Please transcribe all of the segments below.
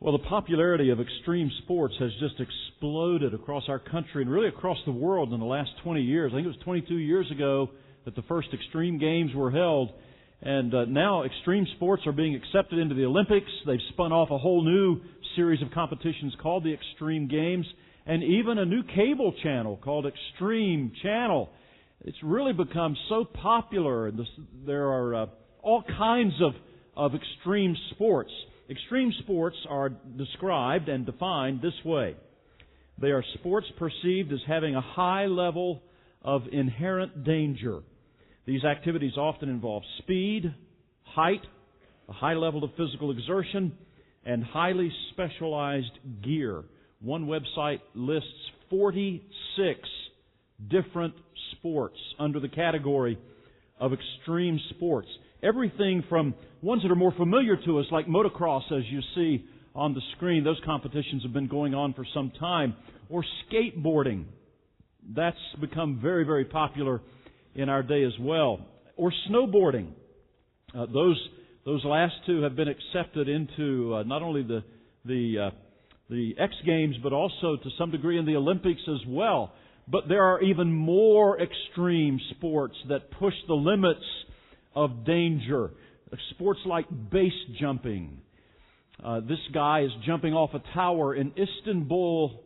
Well, the popularity of extreme sports has just exploded across our country and really across the world in the last 20 years. I think it was 22 years ago that the first extreme games were held. And now extreme sports are being accepted into the Olympics. They've spun off a whole new series of competitions called the Extreme Games, and even a new cable channel called Extreme Channel. It's really become so popular. There are all kinds of extreme sports. Extreme sports are described and defined this way. They are sports perceived as having a high level of inherent danger. These activities often involve speed, height, a high level of physical exertion, and highly specialized gear. One website lists 46 different sports under the category of extreme sports. Everything from ones that are more familiar to us, like motocross, as you see on the screen. Those competitions have been going on for some time. Or skateboarding. That's become very, very popular in our day as well. Or snowboarding. Those last two have been accepted into not only the X Games, but also to some degree in the Olympics as well. But there are even more extreme sports that push the limits of danger. Sports like base jumping. This guy is jumping off a tower in Istanbul,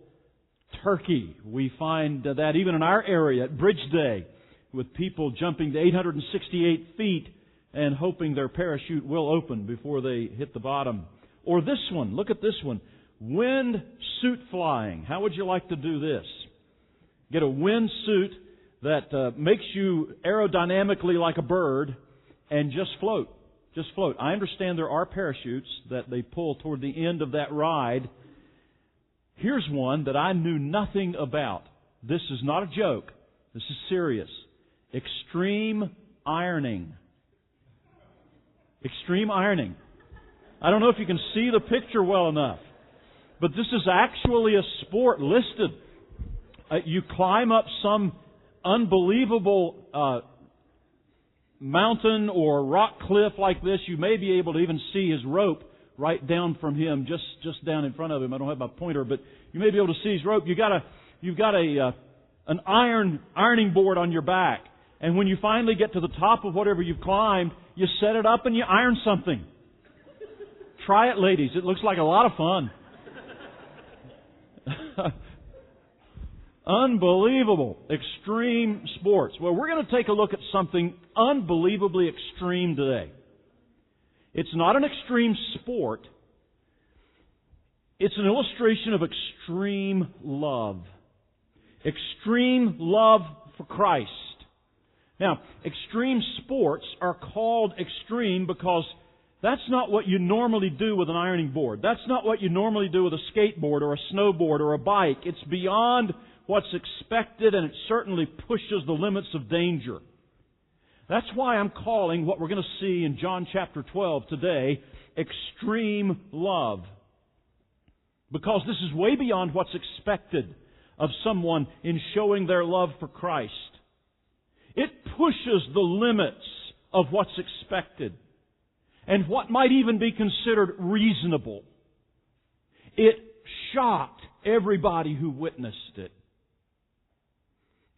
Turkey. We find that even in our area at Bridge Day, with people jumping to 868 feet and hoping their parachute will open before they hit the bottom. Or this one, look at this one. Wind suit flying. How would you like to do this? Get a wind suit that makes you aerodynamically like a bird and just float. Just float. I understand there are parachutes that they pull toward the end of that ride. Here's one that I knew nothing about. This is not a joke. This is serious. Extreme ironing. Extreme ironing. I don't know if you can see the picture well enough, but this is actually a sport listed. You climb up some unbelievable mountain or rock cliff like this. You may be able to even see his rope right down from him, just down in front of him. I don't have my pointer, but you may be able to see his rope. You've got an ironing board on your back. And when you finally get to the top of whatever you've climbed, you set it up and you iron something. Try it, ladies. It looks like a lot of fun. Unbelievable. Extreme sports. Well, we're going to take a look at something unbelievably extreme today. It's not an extreme sport. It's an illustration of extreme love. Extreme love for Christ. Now, extreme sports are called extreme because that's not what you normally do with an ironing board. That's not what you normally do with a skateboard or a snowboard or a bike. It's beyond what's expected, and it certainly pushes the limits of danger. That's why I'm calling what we're going to see in John chapter 12 today, extreme love. Because this is way beyond what's expected of someone in showing their love for Christ. It pushes the limits of what's expected and what might even be considered reasonable. It shocked everybody who witnessed it.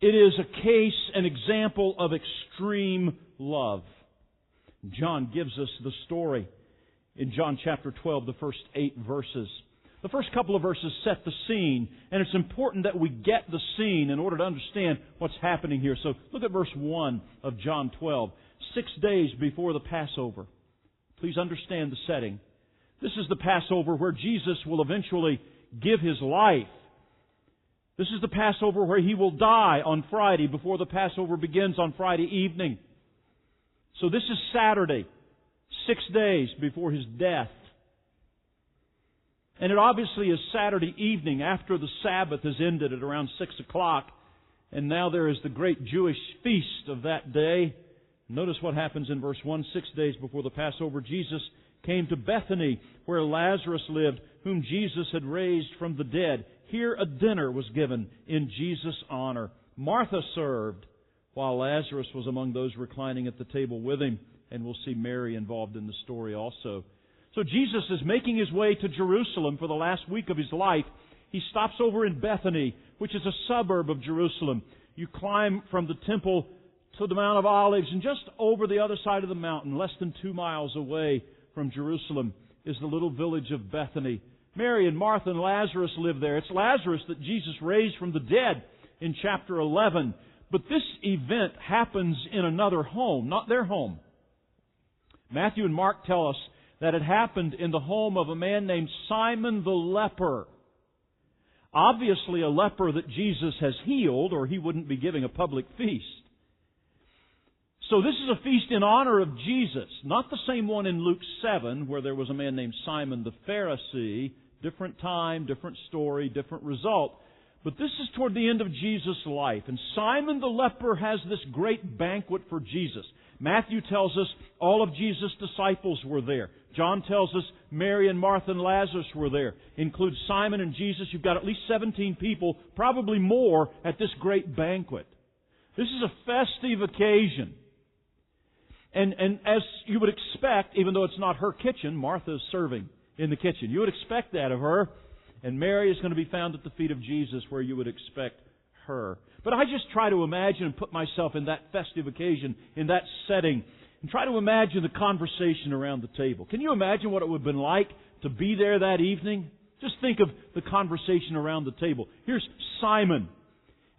It is a case, an example of extreme love. John gives us the story in John chapter 12, the first 8 verses. The first couple of verses set the scene, and it's important that we get the scene in order to understand what's happening here. So look at verse 1 of John 12. 6 days before the Passover. Please understand the setting. This is the Passover where Jesus will eventually give His life. This is the Passover where He will die on Friday before the Passover begins on Friday evening. So this is Saturday, 6 days before His death. And it obviously is Saturday evening after the Sabbath has ended at around 6 o'clock. And now there is the great Jewish feast of that day. Notice what happens in verse 1. 6 days before the Passover, Jesus came to Bethany, where Lazarus lived, whom Jesus had raised from the dead. Here a dinner was given in Jesus' honor. Martha served, while Lazarus was among those reclining at the table with Him. And we'll see Mary involved in the story also. So Jesus is making His way to Jerusalem for the last week of His life. He stops over in Bethany, which is a suburb of Jerusalem. You climb from the temple to the Mount of Olives, and just over the other side of the mountain, less than 2 miles away from Jerusalem, is the little village of Bethany. Mary and Martha and Lazarus live there. It's Lazarus that Jesus raised from the dead in chapter 11. But this event happens in another home, not their home. Matthew and Mark tell us that it happened in the home of a man named Simon the leper. Obviously a leper that Jesus has healed, or He wouldn't be giving a public feast. So this is a feast in honor of Jesus, not the same one in Luke 7, where there was a man named Simon the Pharisee. Different time, different story, different result. But this is toward the end of Jesus' life. And Simon the leper has this great banquet for Jesus. Matthew tells us all of Jesus' disciples were there. John tells us Mary and Martha and Lazarus were there. Includes Simon and Jesus. You've got at least 17 people, probably more, at this great banquet. This is a festive occasion. And as you would expect, even though it's not her kitchen, Martha is serving in the kitchen. You would expect that of her. And Mary is going to be found at the feet of Jesus where you would expect her. But I just try to imagine and put myself in that festive occasion, in that setting, and try to imagine the conversation around the table. Can you imagine what it would have been like to be there that evening? Just think of the conversation around the table. Here's Simon,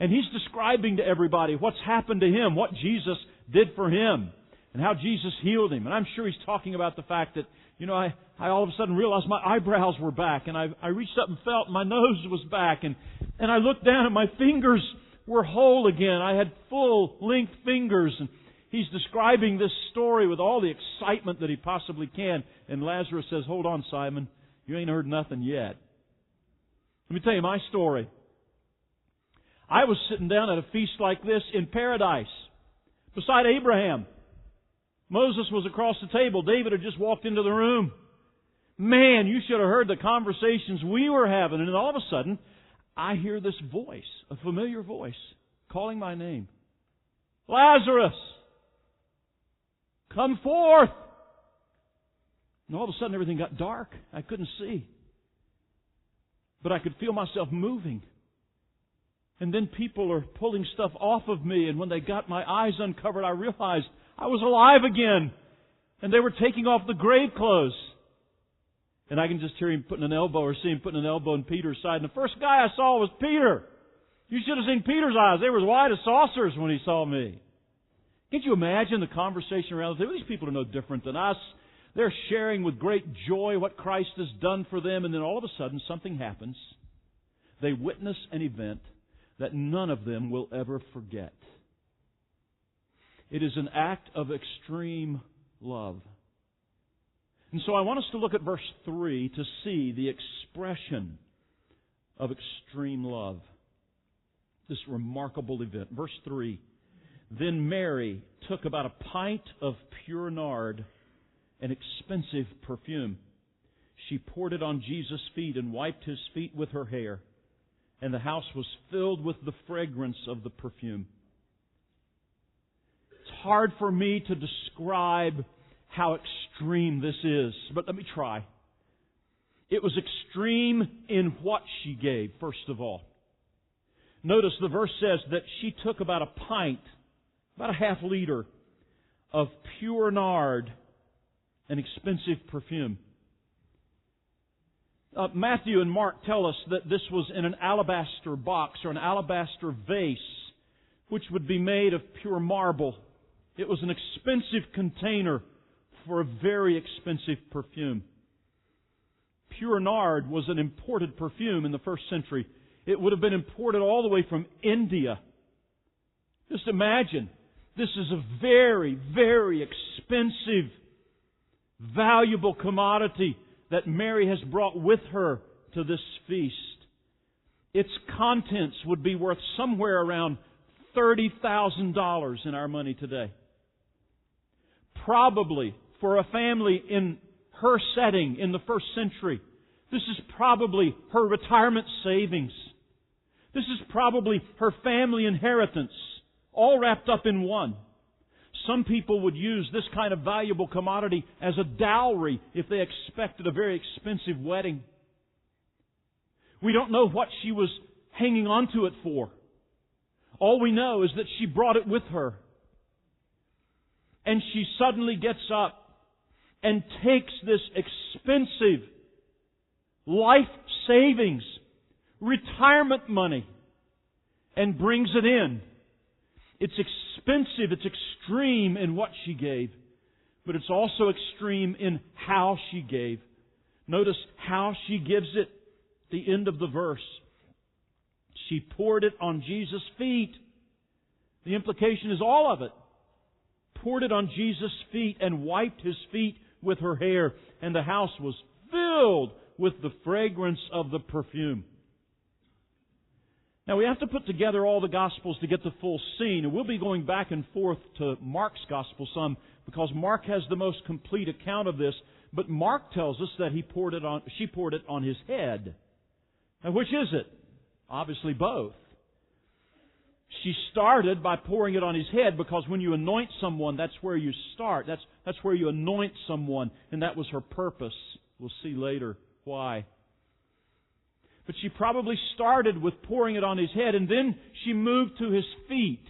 and he's describing to everybody what's happened to him, what Jesus did for him, and how Jesus healed him. And I'm sure he's talking about the fact that, I all of a sudden realized my eyebrows were back, and I reached up and felt my nose was back, and I looked down and my fingers were whole again. I had full-length fingers, and he's describing this story with all the excitement that he possibly can. And Lazarus says, "Hold on, Simon, you ain't heard nothing yet. Let me tell you my story. I was sitting down at a feast like this in paradise, beside Abraham. Moses was across the table. David had just walked into the room. Man, you should have heard the conversations we were having. And then all of a sudden, I hear this voice, a familiar voice, calling my name. Lazarus, come forth. And all of a sudden, everything got dark. I couldn't see. But I could feel myself moving. And then people are pulling stuff off of me. And when they got my eyes uncovered, I realized I was alive again. And they were taking off the grave clothes. And I can just hear him putting an elbow, or see him putting an elbow in Peter's side. And the first guy I saw was Peter. You should have seen Peter's eyes. They were as wide as saucers when he saw me. Can't you imagine the conversation around the table? These people are no different than us. They're sharing with great joy what Christ has done for them. And then all of a sudden something happens. They witness an event that none of them will ever forget. It is an act of extreme love. And so I want us to look at verse 3 to see the expression of extreme love. This remarkable event. Verse 3, Then Mary took about a pint of pure nard, an expensive perfume. She poured it on Jesus' feet and wiped His feet with her hair. And the house was filled with the fragrance of the perfume. It's hard for me to describe how extreme this is, but let me try. It was extreme in what she gave, first of all. Notice the verse says that she took about a pint, about a half liter, of pure nard, an expensive perfume. Matthew and Mark tell us that this was in an alabaster box or an alabaster vase, which would be made of pure marble. It was an expensive container for a very expensive perfume. Pure nard was an imported perfume in the first century. It would have been imported all the way from India. Just imagine, this is a very, very expensive, valuable commodity that Mary has brought with her to this feast. Its contents would be worth somewhere around $30,000 in our money today. Probably for a family in her setting in the first century, this is probably her retirement savings. This is probably her family inheritance, all wrapped up in one. Some people would use this kind of valuable commodity as a dowry if they expected a very expensive wedding. We don't know what she was hanging on to it for. All we know is that she brought it with her. And she suddenly gets up and takes this expensive life savings, retirement money, and brings it in. It's expensive, it's extreme in what she gave, but it's also extreme in how she gave. Notice how she gives it at the end of the verse. She poured it on Jesus' feet. The implication is all of it. Poured it on Jesus' feet and wiped His feet with her hair, and the house was filled with the fragrance of the perfume. Now we have to put together all the Gospels to get the full scene, and we'll be going back and forth to Mark's Gospel some, because Mark has the most complete account of this. But Mark tells us that she poured it on His head. Now which is it? Obviously both. She started by pouring it on His head, because when you anoint someone, that's where you start. That's where you anoint someone, and that was her purpose. We'll see later why. But she probably started with pouring it on His head, and then she moved to His feet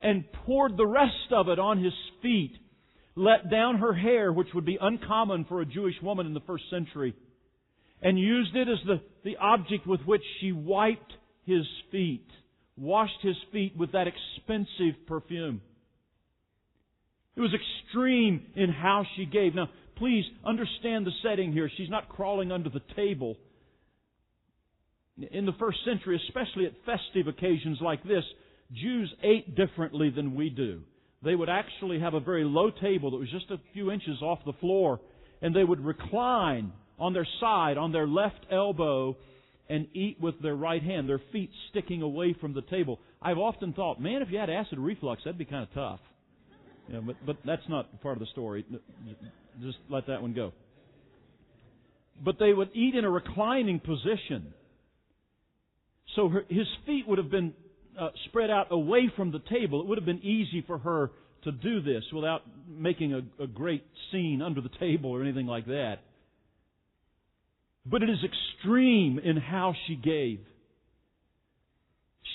and poured the rest of it on His feet, let down her hair, which would be uncommon for a Jewish woman in the first century, and used it as the object with which she wiped His feet, washed His feet with that expensive perfume. It was extreme in how she gave. Now, please understand the setting here. She's not crawling under the table. In the first century, especially at festive occasions like this, Jews ate differently than we do. They would actually have a very low table that was just a few inches off the floor, and they would recline on their side, on their left elbow, and eat with their right hand, their feet sticking away from the table. I've often thought, man, if you had acid reflux, that'd be kind of tough. Yeah, but that's not part of the story. Just let that one go. But they would eat in a reclining position. So his feet would have been spread out away from the table. It would have been easy for her to do this without making a great scene under the table or anything like that. But it is extreme in how she gave.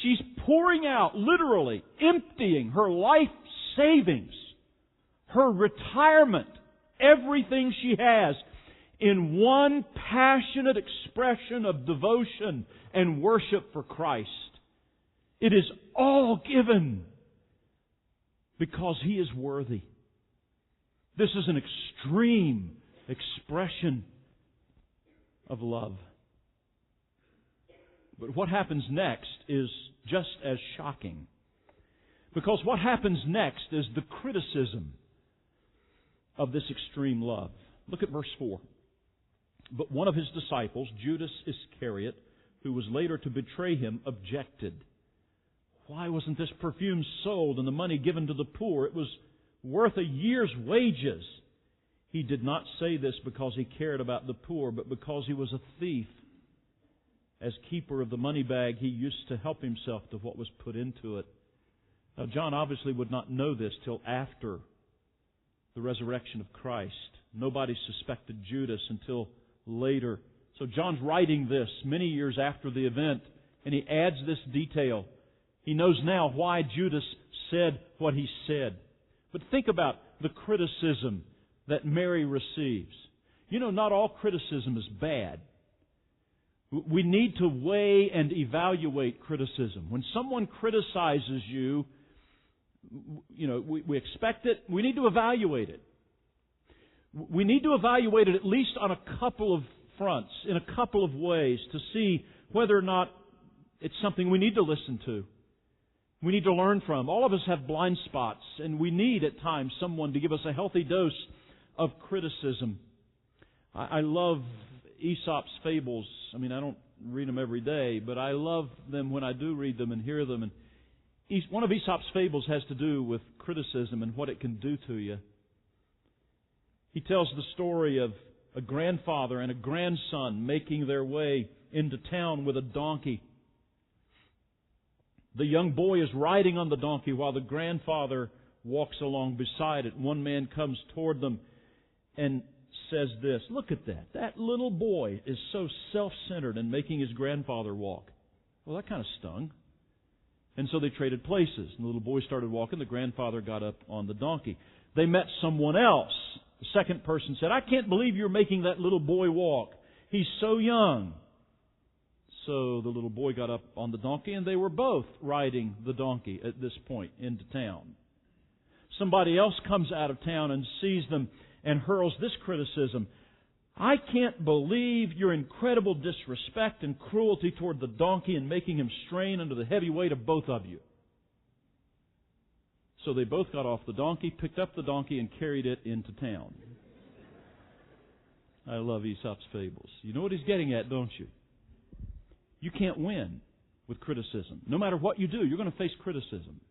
She's pouring out, literally, emptying her life savings, her retirement, everything she has, in one passionate expression of devotion and worship for Christ. It is all given because He is worthy. This is an extreme expression of love. But what happens next is just as shocking. Because what happens next is the criticism of this extreme love. Look at verse 4. But one of His disciples, Judas Iscariot, who was later to betray Him, objected. Why wasn't this perfume sold and the money given to the poor? It was worth a year's wages. He did not say this because he cared about the poor, but because he was a thief. As keeper of the money bag, he used to help himself to what was put into it. Now, John obviously would not know this till after the resurrection of Christ. Nobody suspected Judas until later. So John's writing this many years after the event, and he adds this detail. He knows now why Judas said what he said. But think about the criticism that Mary receives. You know, not all criticism is bad. We need to weigh and evaluate criticism. When someone criticizes you, we expect it. We need to evaluate it. We need to evaluate it at least on a couple of fronts, in a couple of ways, to see whether or not it's something we need to listen to. We need to learn from. All of us have blind spots, and we need at times someone to give us a healthy dose of criticism. I love Aesop's fables. I mean, I don't read them every day, but I love them when I do read them and hear them. And one of Aesop's fables has to do with criticism and what it can do to you. He tells the story of a grandfather and a grandson making their way into town with a donkey. The young boy is riding on the donkey while the grandfather walks along beside it. One man comes toward them and says this, "Look at that. That little boy is so self-centered and making his grandfather walk." Well, that kind of stung. And so they traded places. And the little boy started walking. The grandfather got up on the donkey. They met someone else. The second person said, "I can't believe you're making that little boy walk. He's so young." So the little boy got up on the donkey, and they were both riding the donkey at this point into town. Somebody else comes out of town and sees them and hurls this criticism, "I can't believe your incredible disrespect and cruelty toward the donkey and making him strain under the heavy weight of both of you." So they both got off the donkey, picked up the donkey, and carried it into town. I love Aesop's fables. You know what he's getting at, don't you? You can't win with criticism. No matter what you do, you're going to face criticism.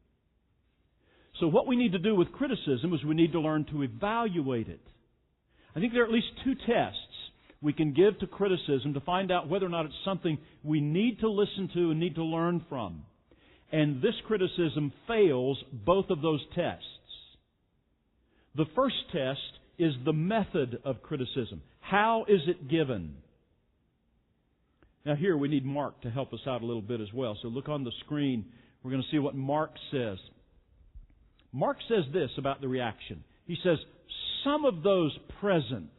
So what we need to do with criticism is we need to learn to evaluate it. I think there are at least two tests we can give to criticism to find out whether or not it's something we need to listen to and need to learn from. And this criticism fails both of those tests. The first test is the method of criticism. How is it given? Now here we need Mark to help us out a little bit as well. So look on the screen. We're going to see what Mark says. Mark says this about the reaction. He says, "Some of those present,"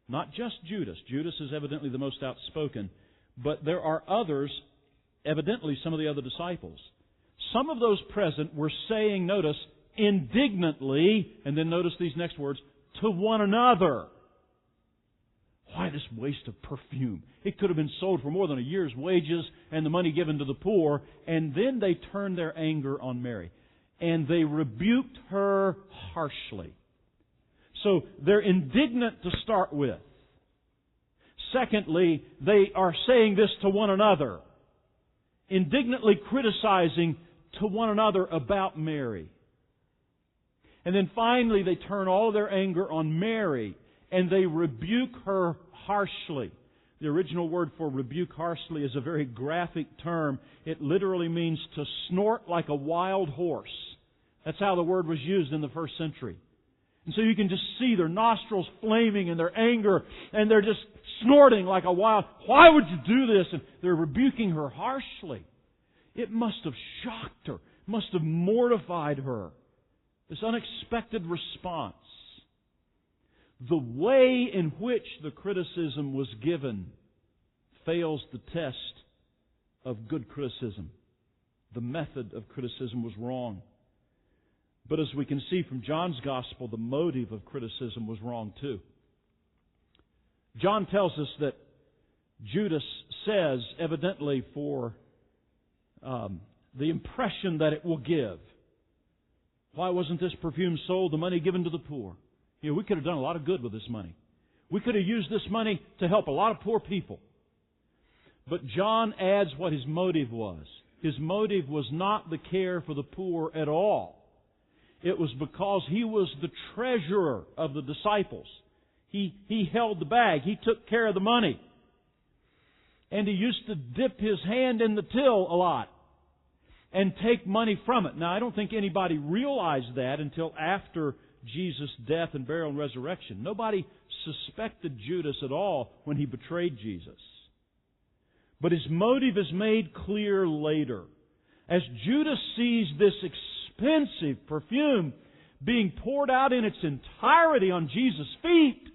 not just Judas. Judas is evidently the most outspoken. But there are others, evidently some of the other disciples. Some of those present were saying, notice, indignantly, and then notice these next words, to one another. Why this waste of perfume? It could have been sold for more than a year's wages and the money given to the poor. And then they turned their anger on Mary. And they rebuked her harshly. So they're indignant to start with. Secondly, they are saying this to one another. Indignantly criticizing to one another about Mary. And then finally they turn all of their anger on Mary. And they rebuke her harshly. The original word for rebuke harshly is a very graphic term. It literally means to snort like a wild horse. That's how the word was used in the first century. And so you can just see their nostrils flaming in their anger, and they're just snorting like a wild, "Why would you do this?" And they're rebuking her harshly. It must have shocked her, must have mortified her. This unexpected response. The way in which the criticism was given fails the test of good criticism. The method of criticism was wrong. But as we can see from John's Gospel, the motive of criticism was wrong too. John tells us that Judas says, evidently for the impression that it will give, "Why wasn't this perfume sold, the money given to the poor?" You know, we could have done a lot of good with this money. We could have used this money to help a lot of poor people. But John adds what his motive was. His motive was not the care for the poor at all. It was because he was the treasurer of the disciples. He held the bag. He took care of the money. And he used to dip his hand in the till a lot and take money from it. Now, I don't think anybody realized that until after Jesus' death and burial and resurrection. Nobody suspected Judas at all when he betrayed Jesus. But his motive is made clear later. As Judas sees this expensive perfume being poured out in its entirety on Jesus' feet,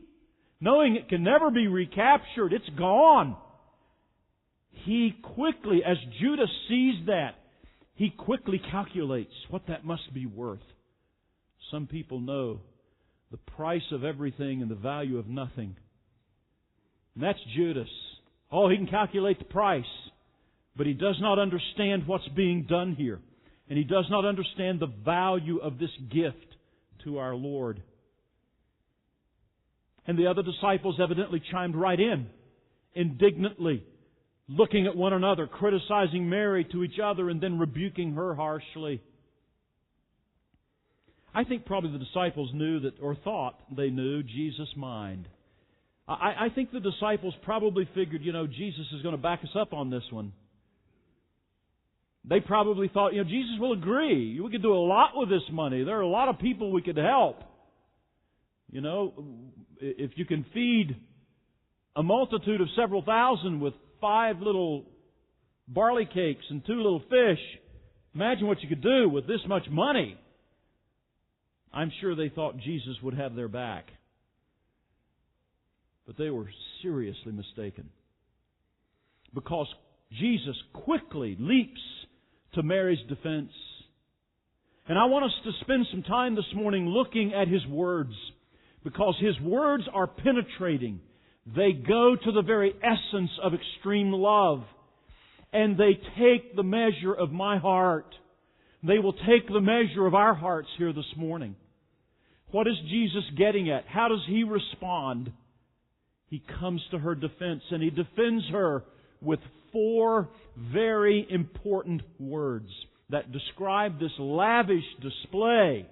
knowing it can never be recaptured, it's gone. He quickly, as Judas sees that, he quickly calculates what that must be worth. Some people know the price of everything and the value of nothing. And that's Judas. Oh, he can calculate the price, but he does not understand what's being done here. And he does not understand the value of this gift to our Lord. And the other disciples evidently chimed right in, indignantly, looking at one another, criticizing Mary to each other, and then rebuking her harshly. I think probably the disciples knew that, or thought they knew, Jesus' mind. I think the disciples probably figured, Jesus is going to back us up on this one. They probably thought, Jesus will agree. We could do a lot with this money. There are a lot of people we could help. If you can feed a multitude of several thousand with 5 little barley cakes and 2 little fish, imagine what you could do with this much money. I'm sure they thought Jesus would have their back. But they were seriously mistaken. Because Jesus quickly leaps to Mary's defense. And I want us to spend some time this morning looking at His words, because His words are penetrating. They go to the very essence of extreme love, and they take the measure of my heart. They will take the measure of our hearts here this morning. What is Jesus getting at? How does He respond? He comes to her defense, and He defends her with 4 very important words that describe this lavish display.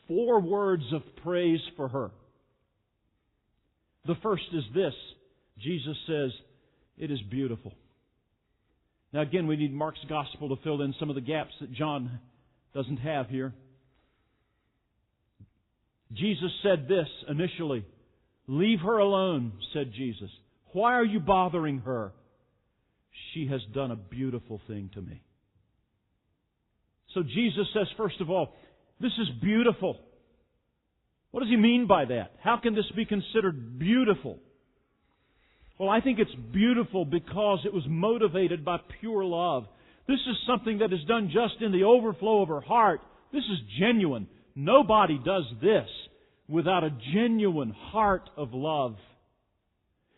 4 words of praise for her. The first is this. Jesus says, "It is beautiful." Now again, we need Mark's Gospel to fill in some of the gaps that John doesn't have here. Jesus said this initially. "Leave her alone," said Jesus. "Why are you bothering her? She has done a beautiful thing to me." So Jesus says, first of all, this is beautiful. What does He mean by that? How can this be considered beautiful? Well, I think it's beautiful because it was motivated by pure love. This is something that is done just in the overflow of her heart. This is genuine. Nobody does this without a genuine heart of love.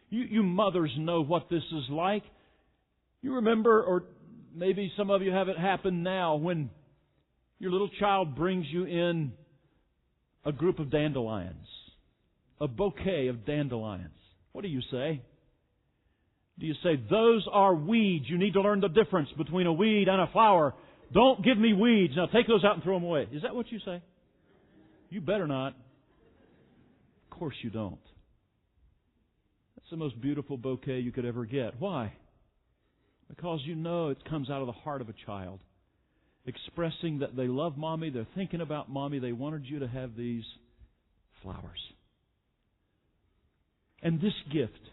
You mothers know what this is like. You remember, or maybe some of you have it happen now, when your little child brings you in a group of dandelions, a bouquet of dandelions. What do you say? Do you say, "Those are weeds. You need to learn the difference between a weed and a flower. Don't give me weeds. Now take those out and throw them away." Is that what you say? You better not. Of course you don't. That's the most beautiful bouquet you could ever get. Why? Because you know it comes out of the heart of a child, expressing that they love Mommy, they're thinking about Mommy, they wanted you to have these flowers. And this gift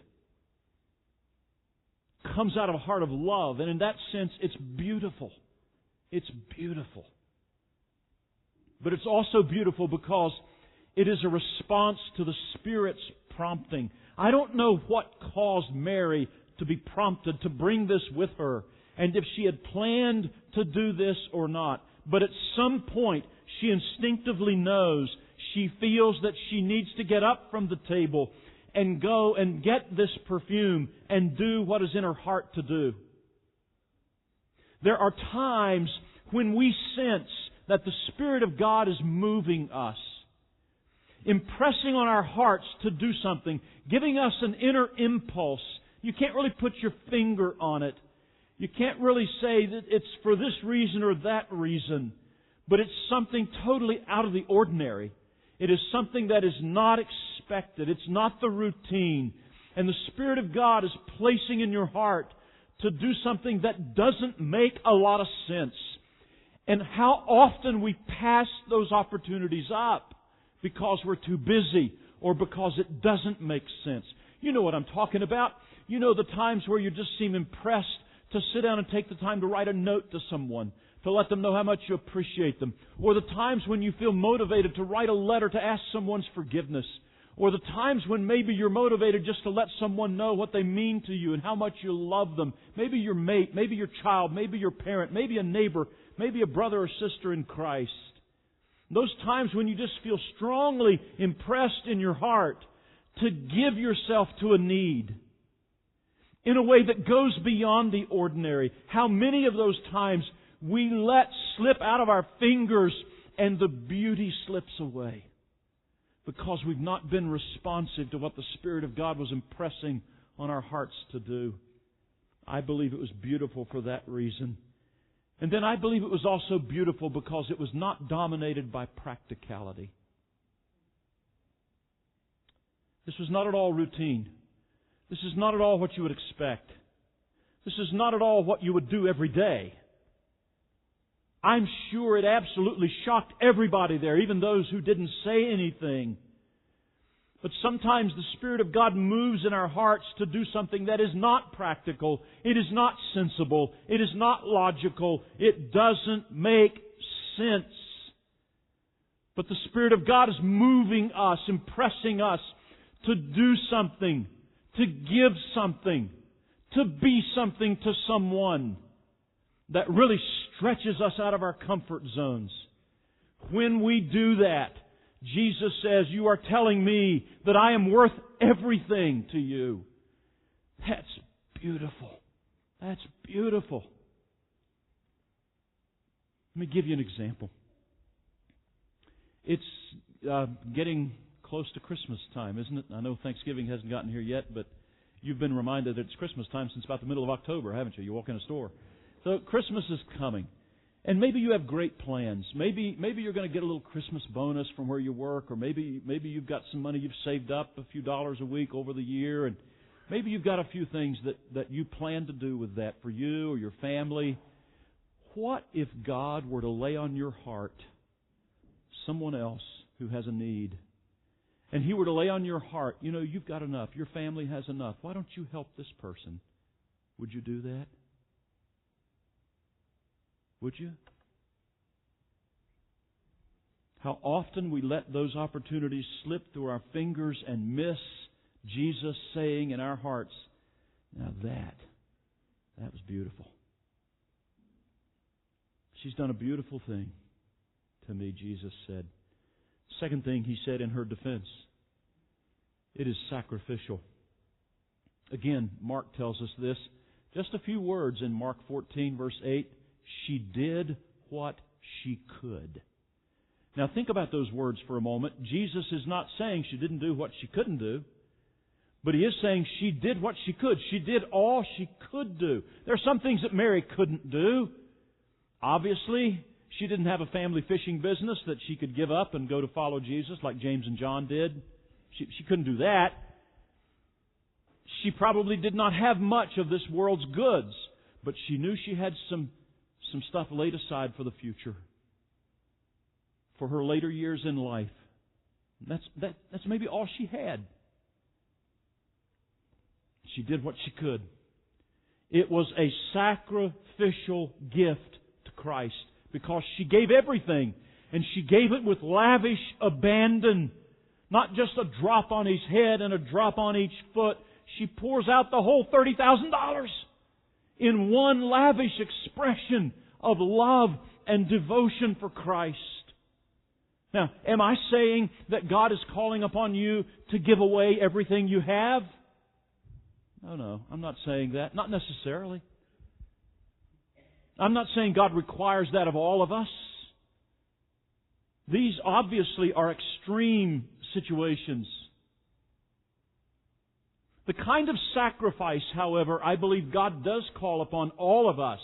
comes out of a heart of love, and in that sense, it's beautiful. It's beautiful. But it's also beautiful because it is a response to the Spirit's prompting. I don't know what caused Mary to be prompted to bring this with her, and if she had planned to do this or not. But at some point, she instinctively knows, she feels that she needs to get up from the table and go and get this perfume and do what is in her heart to do. There are times when we sense that the Spirit of God is moving us, impressing on our hearts to do something, giving us an inner impulse. You can't really put your finger on it. You can't really say that it's for this reason or that reason. But it's something totally out of the ordinary. It is something that is not expected. It's not the routine. And the Spirit of God is placing in your heart to do something that doesn't make a lot of sense. And how often we pass those opportunities up because we're too busy or because it doesn't make sense. You know what I'm talking about. You know the times where you just seem impressed to sit down and take the time to write a note to someone, to let them know how much you appreciate them. Or the times when you feel motivated to write a letter to ask someone's forgiveness. Or the times when maybe you're motivated just to let someone know what they mean to you and how much you love them. Maybe your mate, maybe your child, maybe your parent, maybe a neighbor, maybe a brother or sister in Christ. Those times when you just feel strongly impressed in your heart to give yourself to a need in a way that goes beyond the ordinary. How many of those times we let slip out of our fingers and the beauty slips away because we've not been responsive to what the Spirit of God was impressing on our hearts to do. I believe it was beautiful for that reason. And then I believe it was also beautiful because it was not dominated by practicality. This was not at all routine. This is not at all what you would expect. This is not at all what you would do every day. I'm sure it absolutely shocked everybody there, even those who didn't say anything. But sometimes the Spirit of God moves in our hearts to do something that is not practical. It is not sensible. It is not logical. It doesn't make sense. But the Spirit of God is moving us, impressing us to do something, to give something, to be something to someone that really stretches us out of our comfort zones. When we do that, Jesus says, you are telling me that I am worth everything to you. That's beautiful. That's beautiful. Let me give you an example. It's getting close to Christmas time, isn't it? I know Thanksgiving hasn't gotten here yet, but you've been reminded that it's Christmas time since about the middle of October, haven't you? You walk in a store. So Christmas is coming. And maybe you have great plans. Maybe you're going to get a little Christmas bonus from where you work, or maybe you've got some money you've saved up, a few dollars a week over the year, and maybe you've got a few things that you plan to do with that for you or your family. What if God were to lay on your heart someone else who has a need? And He were to lay on your heart, you've got enough, your family has enough. Why don't you help this person? Would you do that? Would you? How often we let those opportunities slip through our fingers and miss Jesus saying in our hearts, now that was beautiful. She's done a beautiful thing to me, Jesus said. Second thing He said in her defense, it is sacrificial. Again, Mark tells us this. Just a few words in Mark 14, verse 8. She did what she could. Now think about those words for a moment. Jesus is not saying she didn't do what she couldn't do, but He is saying she did what she could. She did all she could do. There are some things that Mary couldn't do. Obviously, she didn't have a family fishing business that she could give up and go to follow Jesus like James and John did. She couldn't do that. She probably did not have much of this world's goods, but she knew she had some stuff laid aside for the future, for her later years in life. That's maybe all she had. She did what she could. It was a sacrificial gift to Christ because she gave everything, and she gave it with lavish abandon. Not just a drop on His head and a drop on each foot. She pours out the whole $30,000 in one lavish expression of love and devotion for Christ. Now, am I saying that God is calling upon you to give away everything you have? No, I'm not saying that. Not necessarily. I'm not saying God requires that of all of us. These obviously are extreme situations. The kind of sacrifice, however, I believe God does call upon all of us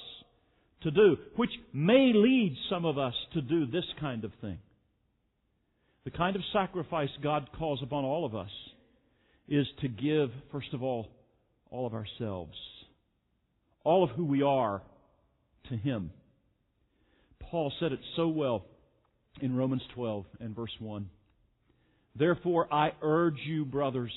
to do, which may lead some of us to do this kind of thing. The kind of sacrifice God calls upon all of us is to give, first of all of ourselves, all of who we are, to Him. Paul said it so well in Romans 12 and verse 1. Therefore I urge you, brothers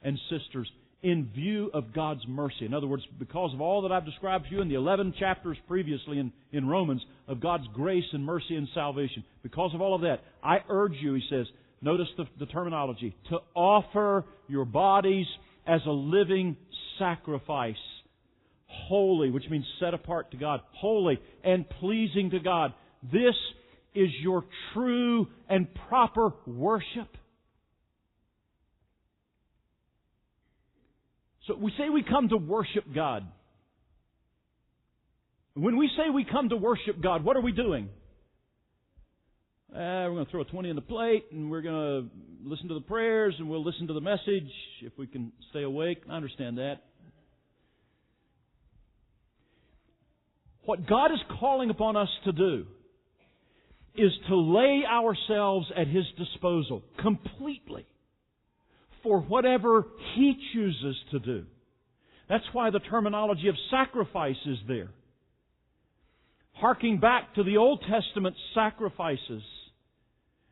and sisters, in view of God's mercy. In other words, because of all that I've described to you in the 11 chapters previously in Romans of God's grace and mercy and salvation, because of all of that, I urge you, he says, notice the terminology, to offer your bodies as a living sacrifice, holy, which means set apart to God, holy and pleasing to God. This is your true and proper worship. So we say we come to worship God. When we say we come to worship God, what are we doing? We're going to throw a 20 in the plate, and we're going to listen to the prayers, and we'll listen to the message if we can stay awake. I understand that. What God is calling upon us to do is to lay ourselves at His disposal completely for whatever He chooses to do. That's why the terminology of sacrifice is there. harking back to the Old Testament sacrifices.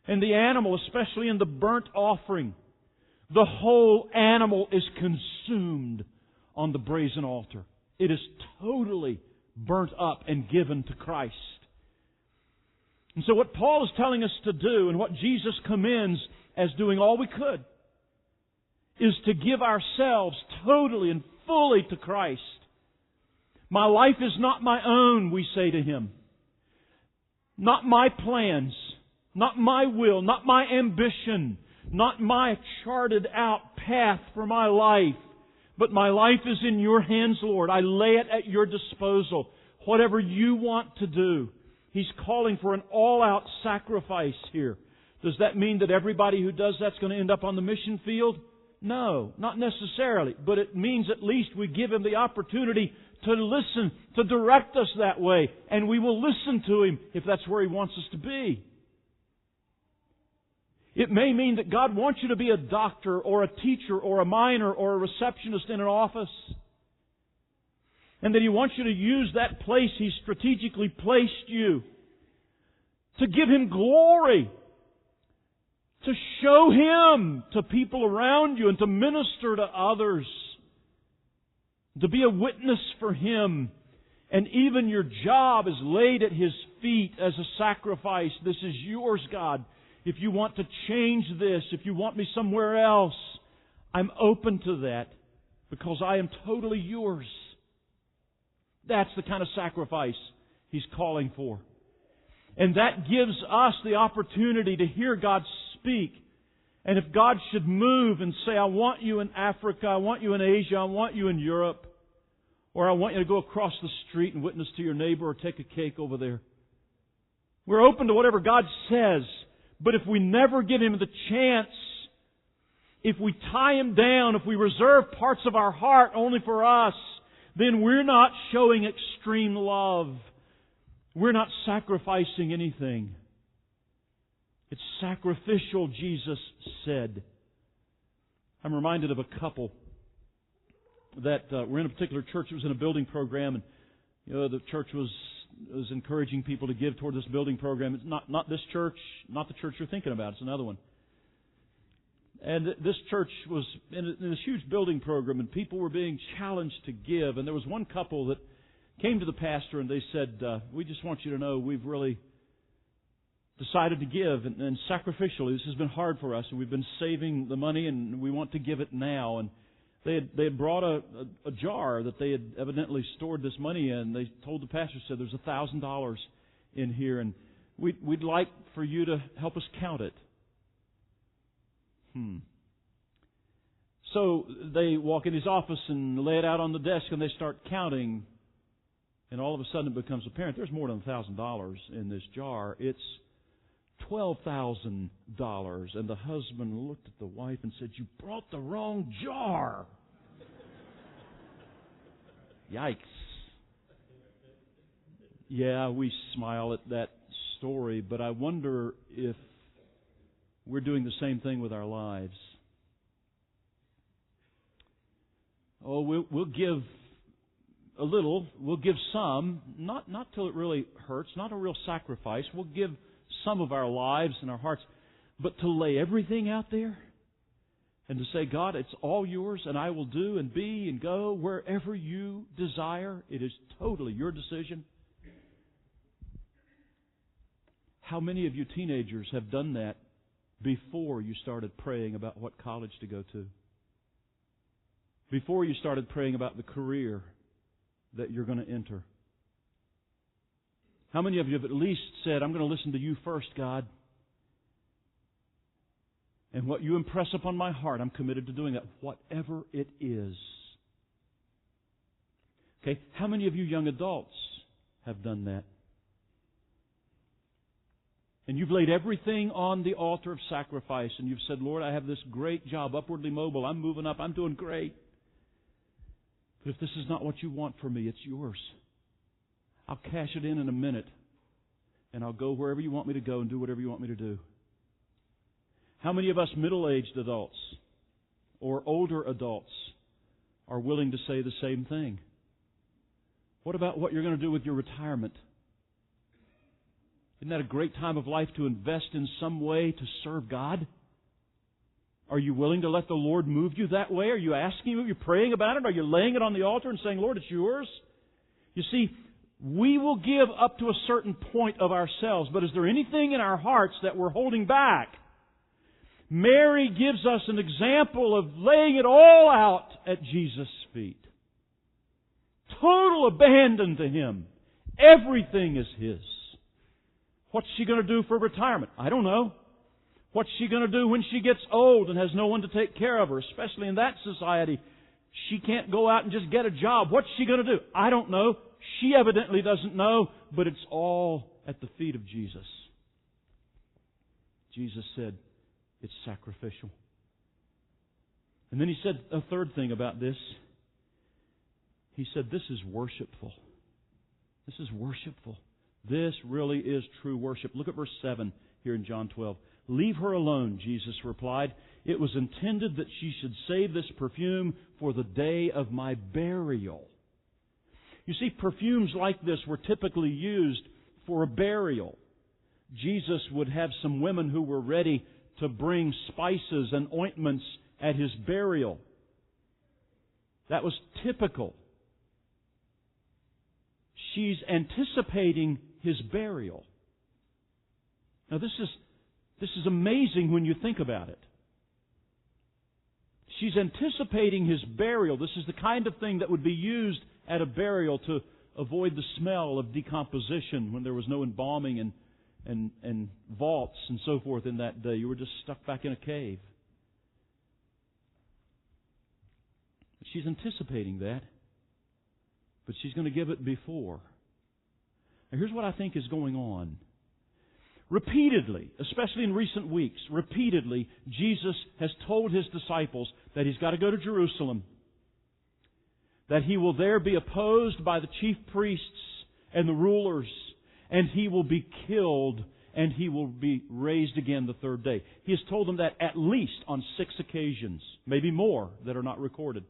And the animal, especially in the burnt offering, the whole animal is consumed on the brazen altar. It is totally burnt up and given to Christ. And so what Paul is telling us to do, and what Jesus commends as doing all we could, is to give ourselves totally and fully to Christ. My life is not my own, we say to Him. Not my plans, not my will, not my ambition, not my charted out path for my life. But my life is in Your hands, Lord. I lay it at Your disposal. Whatever You want to do. He's calling for an all-out sacrifice here. Does that mean that everybody who does that's going to end up on the mission field? No, not necessarily. But it means at least we give Him the opportunity to listen, to direct us that way. And we will listen to Him if that's where He wants us to be. It may mean that God wants you to be a doctor or a teacher or a miner or a receptionist in an office. And that He wants you to use that place He's strategically placed you to give Him glory, to show Him to people around you and to minister to others, to be a witness for Him. And even your job is laid at His feet as a sacrifice. This is Yours, God. If You want to change this, if You want me somewhere else, I'm open to that because I am totally Yours. That's the kind of sacrifice He's calling for. And that gives us the opportunity to hear God speak. And if God should move and say, I want you in Africa, I want you in Asia, I want you in Europe, or I want you to go across the street and witness to your neighbor or take a cake over there. We're open to whatever God says. But if we never give Him the chance, if we tie Him down, if we reserve parts of our heart only for us, then we're not showing extreme love. We're not sacrificing anything. It's sacrificial, Jesus said. I'm reminded of a couple that were in a particular church. It was in a building program, and the church was encouraging people to give toward this building program. It's not this church, not the church you're thinking about. It's another one. And this church was in this huge building program, and people were being challenged to give. And there was one couple that came to the pastor, and they said, we just want you to know we've really decided to give, and sacrificially. This has been hard for us, and we've been saving the money, and we want to give it now. And they had brought a jar that they had evidently stored this money in. They told the pastor, said, there's $1,000 in here, and we'd like for you to help us count it. So they walk in his office and lay it out on the desk, and they start counting. And all of a sudden it becomes apparent there's more than $1,000 in this jar. It's $12,000. And the husband looked at the wife and said, you brought the wrong jar. Yikes. Yeah, we smile at that story, but I wonder if we're doing the same thing with our lives. Oh, we'll give a little. We'll give some, not till it really hurts, not a real sacrifice. We'll give some of our lives and our hearts, but to lay everything out there and to say, God, it's all Yours, and I will do and be and go wherever You desire. It is totally Your decision. How many of you teenagers have done that before you started praying about what college to go to? Before you started praying about the career that you're going to enter? How many of you have at least said, I'm going to listen to You first, God? And what You impress upon my heart, I'm committed to doing that, whatever it is. Okay, how many of you young adults have done that? And you've laid everything on the altar of sacrifice, and you've said, Lord, I have this great job, upwardly mobile, I'm moving up, I'm doing great. But if this is not what You want for me, it's Yours. I'll cash it in a minute, and I'll go wherever You want me to go and do whatever You want me to do. How many of us middle-aged adults or older adults are willing to say the same thing? What about what you're going to do with your retirement? Isn't that a great time of life to invest in some way to serve God? Are you willing to let the Lord move you that way? Are you asking Him? Are you praying about it? Are you laying it on the altar and saying, Lord, it's yours? You see, we will give up to a certain point of ourselves, but is there anything in our hearts that we're holding back? Mary gives us an example of laying it all out at Jesus' feet. Total abandon to Him. Everything is His. What's she going to do for retirement? I don't know. What's she going to do when she gets old and has no one to take care of her, especially in that society? She can't go out and just get a job. What's she going to do? I don't know. She evidently doesn't know, but it's all at the feet of Jesus. Jesus said, it's sacrificial. And then He said a third thing about this. He said, this is worshipful. This is worshipful. This really is true worship. Look at verse 7 here in John 12. Leave her alone, Jesus replied. It was intended that she should save this perfume for the day of my burial. You see, perfumes like this were typically used for a burial. Jesus would have some women who were ready to bring spices and ointments at His burial. That was typical. She's anticipating His burial. Now this is amazing when you think about it. She's anticipating His burial. This is the kind of thing that would be used at a burial to avoid the smell of decomposition when there was no embalming and vaults and so forth in that day. You were just stuck back in a cave. But she's anticipating that. But she's going to give it before. Now here's what I think is going on. Repeatedly, especially in recent weeks, repeatedly, Jesus has told His disciples that He's got to go to Jerusalem, that He will there be opposed by the chief priests and the rulers, and He will be killed, and He will be raised again the third day. He has told them that at least on 6 occasions, maybe more, that are not recorded.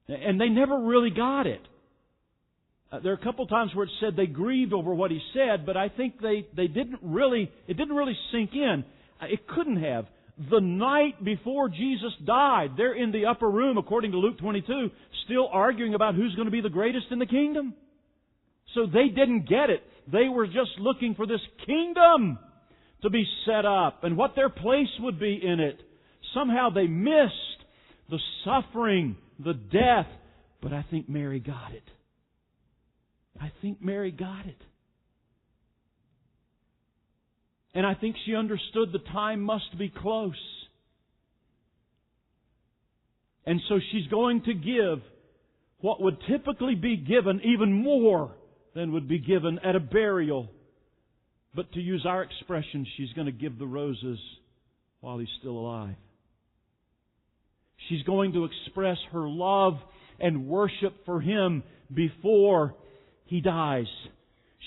And they never really got it. There are a couple times where it said they grieved over what He said, but I think it didn't really sink in. It couldn't have. The night before Jesus died, they're in the upper room, according to Luke 22, still arguing about who's going to be the greatest in the kingdom. So they didn't get it. They were just looking for this kingdom to be set up and what their place would be in it. Somehow they missed the suffering, the death, but I think Mary got it. I think Mary got it. And I think she understood the time must be close. And so she's going to give what would typically be given, even more than would be given at a burial. But to use our expression, she's going to give the roses while He's still alive. She's going to express her love and worship for Him before He dies.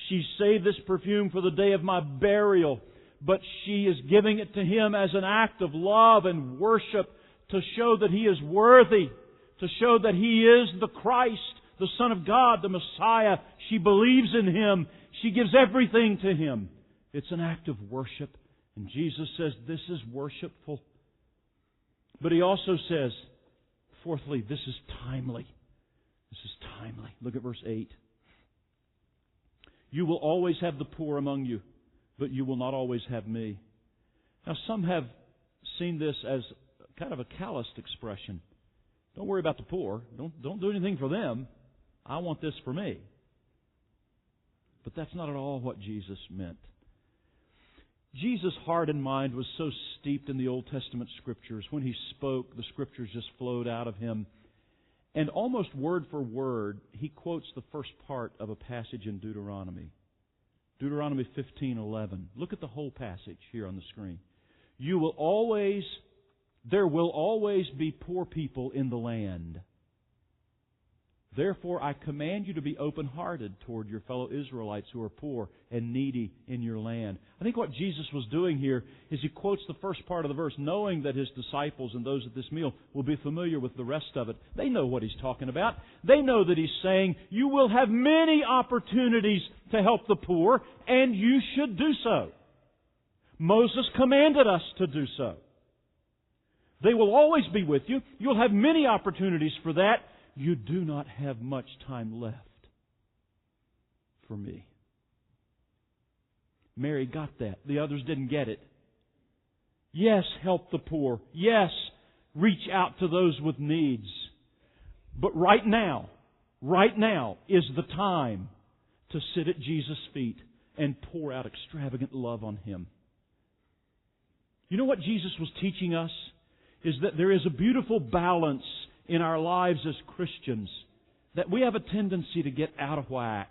She saved this perfume for the day of my burial, but she is giving it to Him as an act of love and worship to show that He is worthy, to show that He is the Christ, the Son of God, the Messiah. She believes in Him. She gives everything to Him. It's an act of worship. And Jesus says this is worshipful. But He also says, fourthly, this is timely. This is timely. Look at verse 8. You will always have the poor among you, but you will not always have me. Now, some have seen this as kind of a calloused expression. Don't worry about the poor. Don't do anything for them. I want this for me. But that's not at all what Jesus meant. Jesus' heart and mind was so steeped in the Old Testament Scriptures. When He spoke, the Scriptures just flowed out of Him. And almost word for word, He quotes the first part of a passage in Deuteronomy. Deuteronomy 15:11. Look at the whole passage here on the screen. There will always be poor people in the land. Therefore I command you to be open-hearted toward your fellow Israelites who are poor and needy in your land. I think what Jesus was doing here is He quotes the first part of the verse, knowing that His disciples and those at this meal will be familiar with the rest of it. They know what He's talking about. They know that He's saying, you will have many opportunities to help the poor, and you should do so. Moses commanded us to do so. They will always be with you. You'll have many opportunities for that. You do not have much time left for me. Mary got that. The others didn't get it. Yes, help the poor. Yes, reach out to those with needs. But right now is the time to sit at Jesus' feet and pour out extravagant love on Him. You know what Jesus was teaching us? Is that there is a beautiful balance in our lives as Christians, that we have a tendency to get out of whack,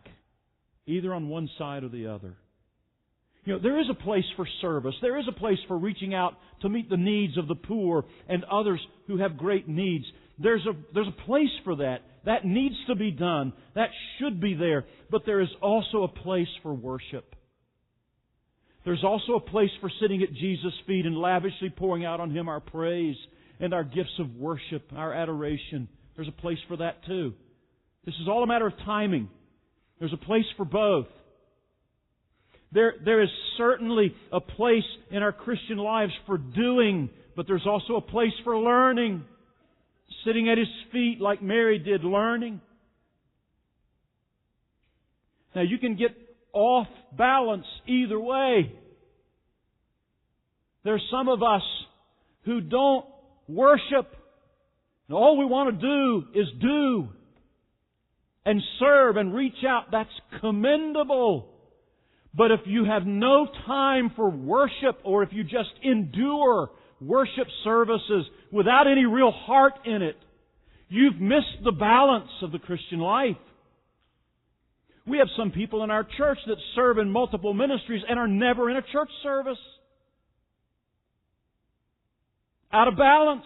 either on one side or the other. You know, there is a place for service. There is a place for reaching out to meet the needs of the poor and others who have great needs. There's a place for that. That needs to be done. That should be there. But there is also a place for worship. There's also a place for sitting at Jesus' feet and lavishly pouring out on Him our praise and our gifts of worship, our adoration. There's a place for that too. This is all a matter of timing. There's a place for both. There is certainly a place in our Christian lives for doing, but there's also a place for learning. Sitting at His feet like Mary did, learning. Now you can get off balance either way. There's some of us who don't worship. And all we want to do is do and serve and reach out. That's commendable. But if you have no time for worship, or if you just endure worship services without any real heart in it, you've missed the balance of the Christian life. We have some people in our church that serve in multiple ministries and are never in a church service. Out of balance.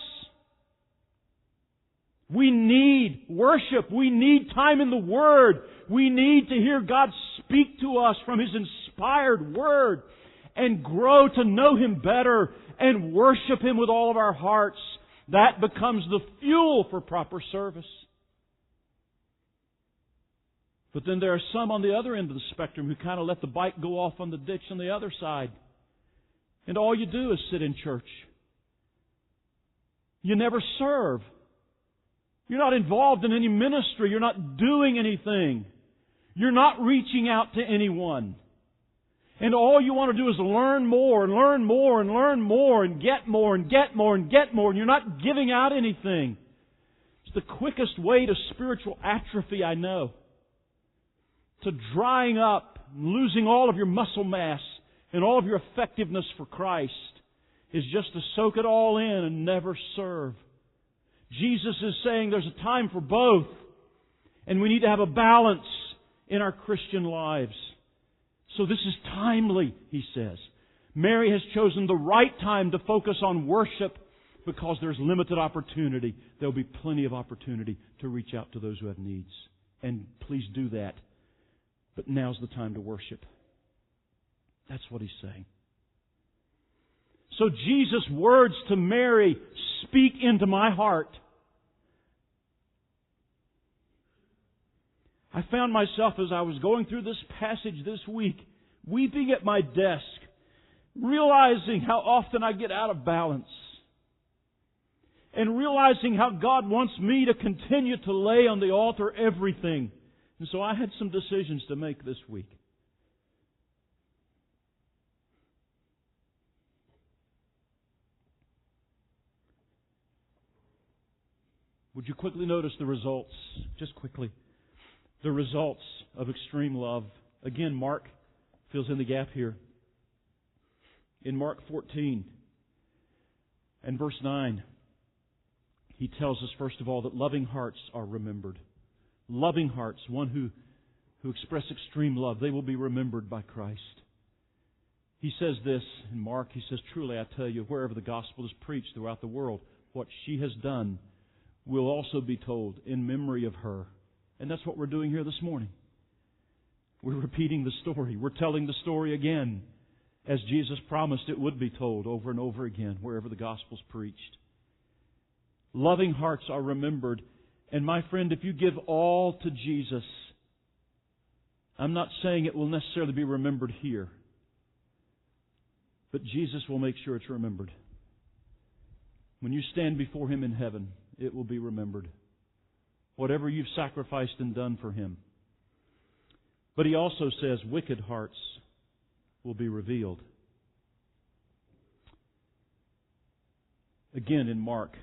We need worship. We need time in the Word. We need to hear God speak to us from His inspired Word and grow to know Him better and worship Him with all of our hearts. That becomes the fuel for proper service. But then there are some on the other end of the spectrum who kind of let the bike go off on the ditch on the other side. And all you do is sit in church. You never serve. You're not involved in any ministry. You're not doing anything. You're not reaching out to anyone. And all you want to do is learn more and learn more and learn more and get more and get more and get more. And you're not giving out anything. It's the quickest way to spiritual atrophy I know. To drying up, losing all of your muscle mass and all of your effectiveness for Christ is just to soak it all in and never serve. Jesus is saying there's a time for both, and we need to have a balance in our Christian lives. So this is timely, he says. Mary has chosen the right time to focus on worship because there's limited opportunity. There'll be plenty of opportunity to reach out to those who have needs. And please do that. But now's the time to worship. That's what he's saying. So Jesus' words to Mary speak into my heart. I found myself as I was going through this passage this week, weeping at my desk, realizing how often I get out of balance. And realizing how God wants me to continue to lay on the altar everything. And so I had some decisions to make this week. Would you quickly notice the results? Just quickly. The results of extreme love. Again, Mark fills in the gap here. In Mark 14 and verse 9, he tells us, first of all, that loving hearts are remembered. Loving hearts, one who express extreme love, they will be remembered by Christ. He says this in Mark, he says, truly I tell you, wherever the gospel is preached throughout the world, what she has done will also be told in memory of her. And that's what we're doing here this morning. We're repeating the story. We're telling the story again, as Jesus promised it would be told over and over again wherever the gospel's preached. Loving hearts are remembered. And my friend, if you give all to Jesus, I'm not saying it will necessarily be remembered here, but Jesus will make sure it's remembered. When you stand before Him in heaven, it will be remembered. Whatever you've sacrificed and done for Him. But He also says wicked hearts will be revealed. Again in Mark,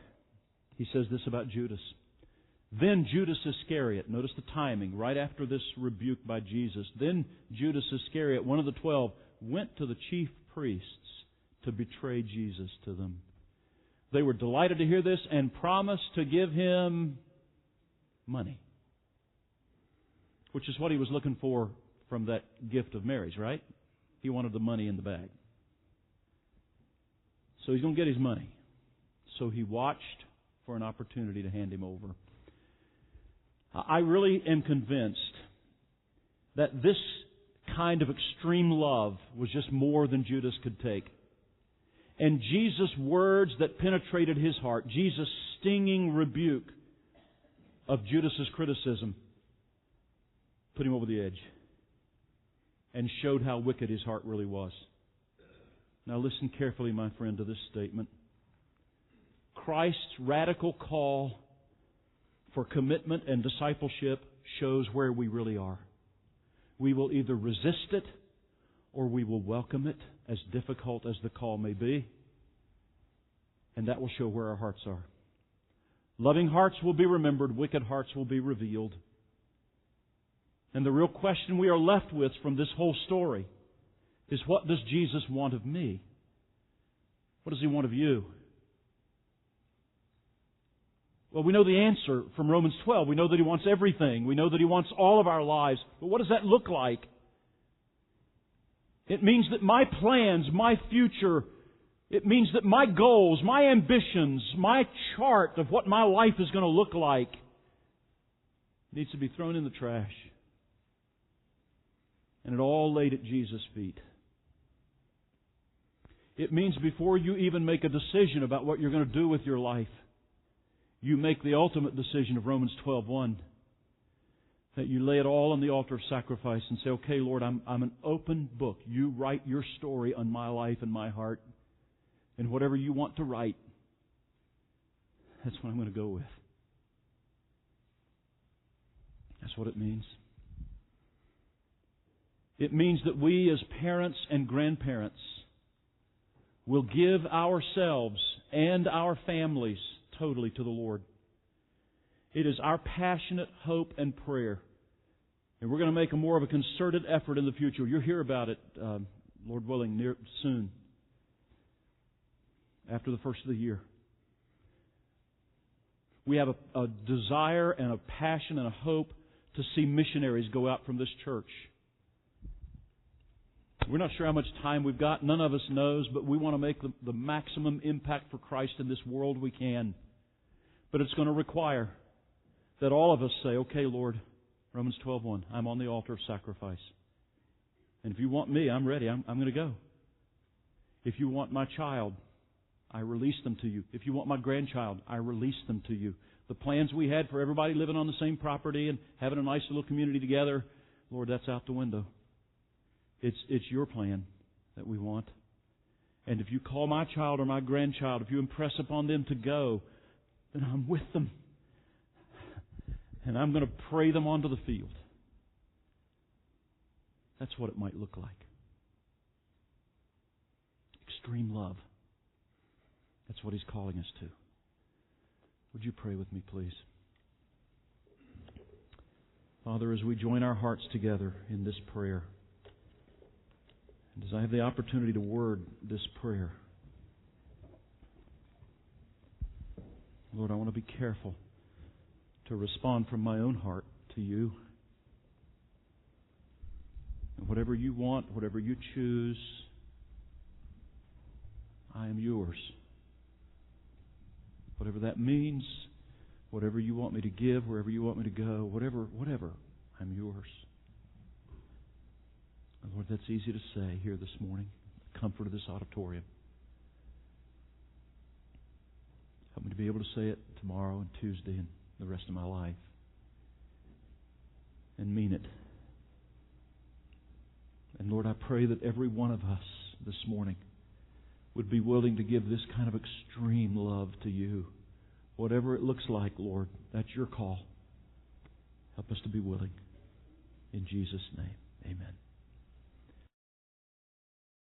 He says this about Judas. Then Judas Iscariot, notice the timing, right after this rebuke by Jesus. Then Judas Iscariot, one of the 12, went to the chief priests to betray Jesus to them. They were delighted to hear this and promised to give Him money. Which is what he was looking for from that gift of marriage, right? He wanted the money in the bag. So he's going to get his money. So he watched for an opportunity to hand Him over. I really am convinced that this kind of extreme love was just more than Judas could take. And Jesus' words that penetrated his heart, Jesus' stinging rebuke of Judas' criticism, put him over the edge and showed how wicked his heart really was. Now listen carefully, my friend, to this statement. Christ's radical call for commitment and discipleship shows where we really are. We will either resist it or we will welcome it, as difficult as the call may be. And that will show where our hearts are. Loving hearts will be remembered, wicked hearts will be revealed. And the real question we are left with from this whole story is, what does Jesus want of me? What does He want of you? Well, we know the answer from Romans 12. We know that He wants everything. We know that He wants all of our lives. But what does that look like? It means that my plans, my future, it means that my goals, my ambitions, my chart of what my life is going to look like needs to be thrown in the trash. And it all laid at Jesus' feet. It means before you even make a decision about what you're going to do with your life, you make the ultimate decision of Romans 12:1. That you lay it all on the altar of sacrifice and say, okay, Lord, I'm an open book. You write your story on my life and my heart. And whatever you want to write, that's what I'm going to go with. That's what it means. It means that we as parents and grandparents will give ourselves and our families totally to the Lord. It is our passionate hope and prayer. And we're going to make a more of a concerted effort in the future. You'll hear about it, Lord willing, soon. After the first of the year. We have a desire and a passion and a hope to see missionaries go out from this church. We're not sure how much time we've got. None of us knows, but we want to make the maximum impact for Christ in this world we can. But it's going to require that all of us say, okay, Lord, Romans 12:1, I'm on the altar of sacrifice. And if you want me, I'm ready. I'm going to go. If you want my child, I release them to you. If you want my grandchild, I release them to you. The plans we had for everybody living on the same property and having a nice little community together, Lord, that's out the window. It's your plan that we want. And if you call my child or my grandchild, if you impress upon them to go, then I'm with them. And I'm going to pray them onto the field. That's what it might look like. Extreme love. That's what He's calling us to. Would you pray with me, please? Father, as we join our hearts together in this prayer, and as I have the opportunity to word this prayer, Lord, I want to be careful to respond from my own heart to You. And whatever You want, whatever You choose, I am Yours. Whatever that means, Whatever you want me to give, wherever you want me to go, whatever, I'm yours. And Lord, that's easy to say here this morning, the comfort of this auditorium. Help me to be able to say it tomorrow and Tuesday and the rest of my life. And mean it. And Lord, I pray that every one of us this morning would be willing to give this kind of extreme love to You. Whatever it looks like, Lord, that's Your call. Help us to be willing. In Jesus' name, amen.